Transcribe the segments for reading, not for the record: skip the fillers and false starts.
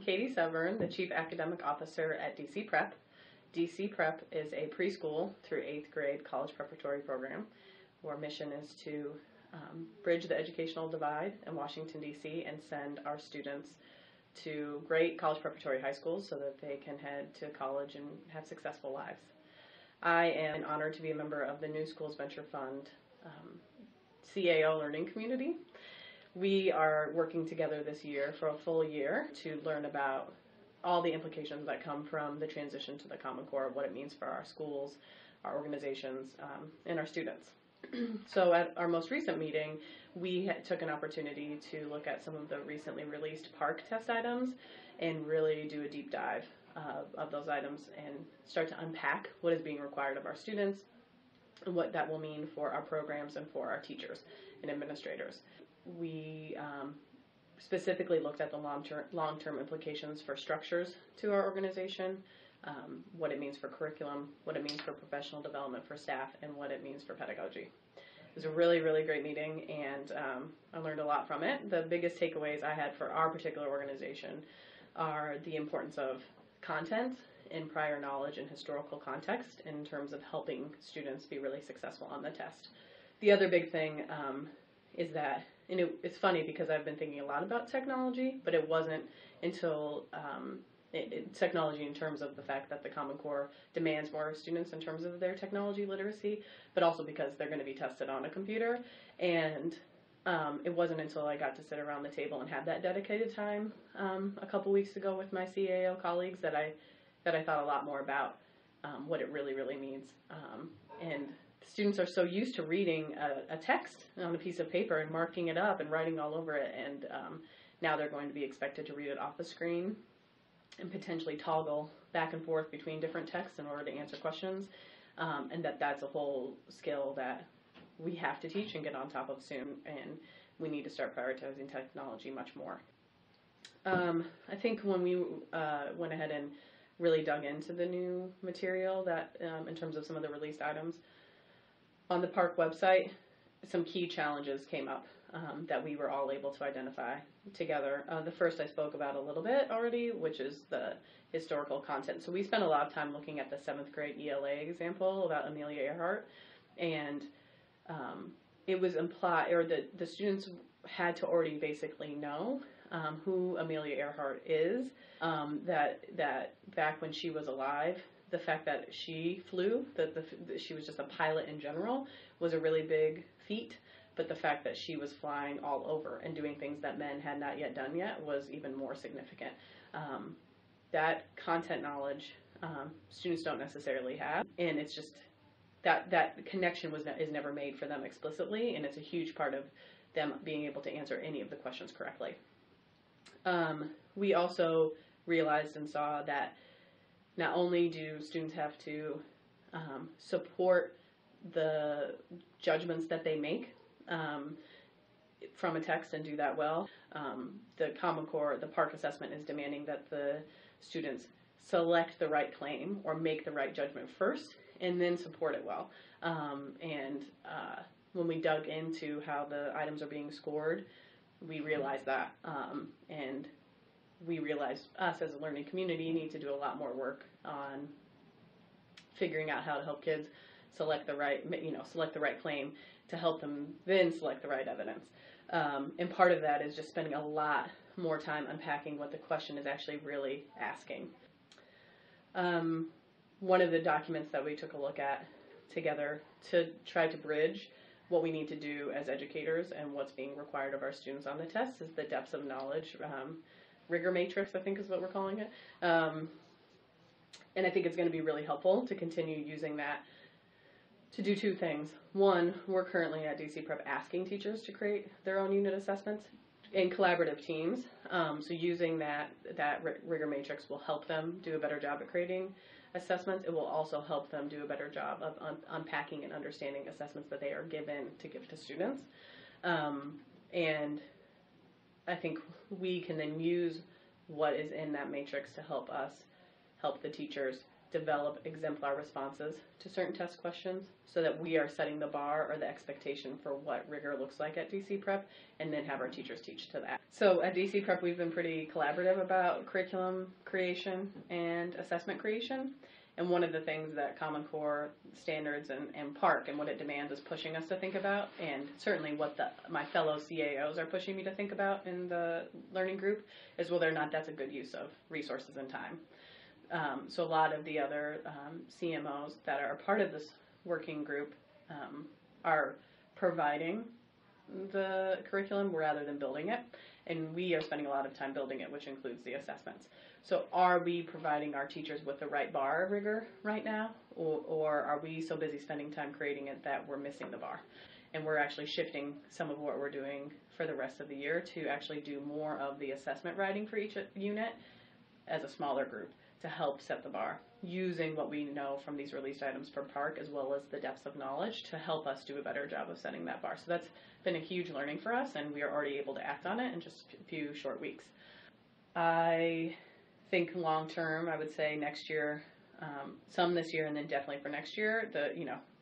Katie Severn, the Chief Academic Officer at DC Prep. DC Prep is a preschool through 8th grade college preparatory program. Our mission is to bridge the educational divide in Washington, D.C. and send our students to great college preparatory high schools so that they can head to college and have successful lives. I am honored to be a member of the New Schools Venture Fund CAO learning community. We are working together this year for a full year to learn about all the implications that come from the transition to the Common Core, what it means for our schools, our organizations, and our students. So at our most recent meeting, we took an opportunity to look at some of the recently released PARCC test items and really do a deep dive of those items and start to unpack what is being required of our students and what that will mean for our programs and for our teachers and administrators. We specifically looked at the long-term implications for structures to our organization, what it means for curriculum, what it means for professional development for staff, and what it means for pedagogy. It was a really, really great meeting, and I learned a lot from it. The biggest takeaways I had for our particular organization are the importance of content and prior knowledge and historical context in terms of helping students be really successful on the test. The other big thing is that, and it's funny because I've been thinking a lot about technology, but it wasn't until technology in terms of the fact that the Common Core demands more students in terms of their technology literacy, but also because they're going to be tested on a computer. And it wasn't until I got to sit around the table and have that dedicated time a couple weeks ago with my CAO colleagues that I thought a lot more about what it really, really means. And students are so used to reading a text on a piece of paper and marking it up and writing all over it, and now they're going to be expected to read it off the screen and potentially toggle back and forth between different texts in order to answer questions, and that's a whole skill that we have to teach and get on top of soon, and we need to start prioritizing technology much more. I think when we went ahead and really dug into the new material that in terms of some of the released items, on the PARCC website, some key challenges came up that we were all able to identify together. The first I spoke about a little bit already, which is the historical content. So we spent a lot of time looking at the 7th grade ELA example about Amelia Earhart, and it was implied, or the students had to already basically know who Amelia Earhart is, that back when she was alive, the fact that she flew, that she was just a pilot in general, was a really big feat, but the fact that she was flying all over and doing things that men had not yet done yet was even more significant. That content knowledge students don't necessarily have, and it's just that connection is never made for them explicitly, and it's a huge part of them being able to answer any of the questions correctly. We also realized and saw that not only do students have to support the judgments that they make from a text and do that well, the Common Core, the PARCC assessment is demanding that the students select the right claim or make the right judgment first and then support it well. When we dug into how the items are being scored, we realized that, and we realized us as a learning community need to do a lot more work on figuring out how to help kids select the right claim to help them then select the right evidence. And part of that is just spending a lot more time unpacking what the question is actually really asking. One of the documents that we took a look at together to try to bridge what we need to do as educators and what's being required of our students on the test is the depths of knowledge rigor matrix, I think is what we're calling it. And I think it's going to be really helpful to continue using that to do two things. One, we're currently at DC Prep asking teachers to create their own unit assessments in collaborative teams. So using that rigor matrix will help them do a better job at creating assessments. It will also help them do a better job of unpacking and understanding assessments that they are given to give to students. And I think we can then use what is in that matrix to help us help the teachers develop exemplar responses to certain test questions so that we are setting the bar or the expectation for what rigor looks like at DC Prep, and then have our teachers teach to that. So at DC Prep, we've been pretty collaborative about curriculum creation and assessment creation. And one of the things that Common Core standards and PARC and what it demands is pushing us to think about, and certainly what my fellow CAOs are pushing me to think about in the learning group, is whether or not that's a good use of resources and time. So a lot of the other CMOs that are part of this working group are providing the curriculum rather than building it, and we are spending a lot of time building it, which includes the assessments. So are we providing our teachers with the right bar of rigor right now, or are we so busy spending time creating it that we're missing the bar? And we're actually shifting some of what we're doing for the rest of the year to actually do more of the assessment writing for each unit as a smaller group to help set the bar, using what we know from these released items for PARC as well as the depths of knowledge to help us do a better job of setting that bar. So that's been a huge learning for us, and we are already able to act on it in just a few short weeks. I think long term, I would say next year, some this year, and then definitely for next year,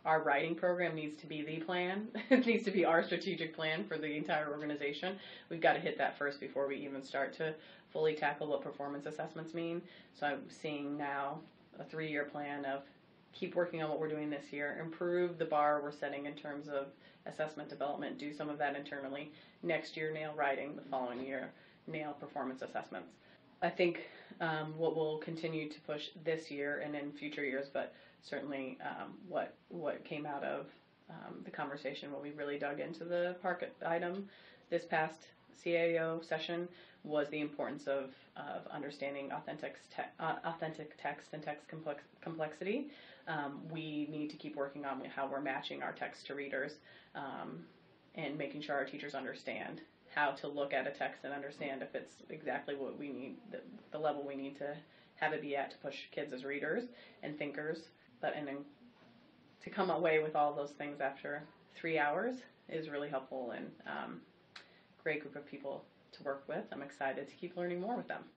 our writing program needs to be the plan. It needs to be our strategic plan for the entire organization. We've got to hit that first before we even start to fully tackle what performance assessments mean. So I'm seeing now a 3-year plan of keep working on what we're doing this year, improve the bar we're setting in terms of assessment development, do some of that internally. Next year, nail writing. The following year, nail performance assessments. I think what we'll continue to push this year and in future years, but certainly what came out of the conversation when we really dug into the PARC item this past CAO session was the importance of understanding authentic text and text complexity. We need to keep working on how we're matching our text to readers and making sure our teachers understand how to look at a text and understand if it's exactly what we need, the level we need to have it be at to push kids as readers and thinkers. And then to come away with all those things after 3 hours is really helpful, and great group of people to work with. I'm excited to keep learning more with them.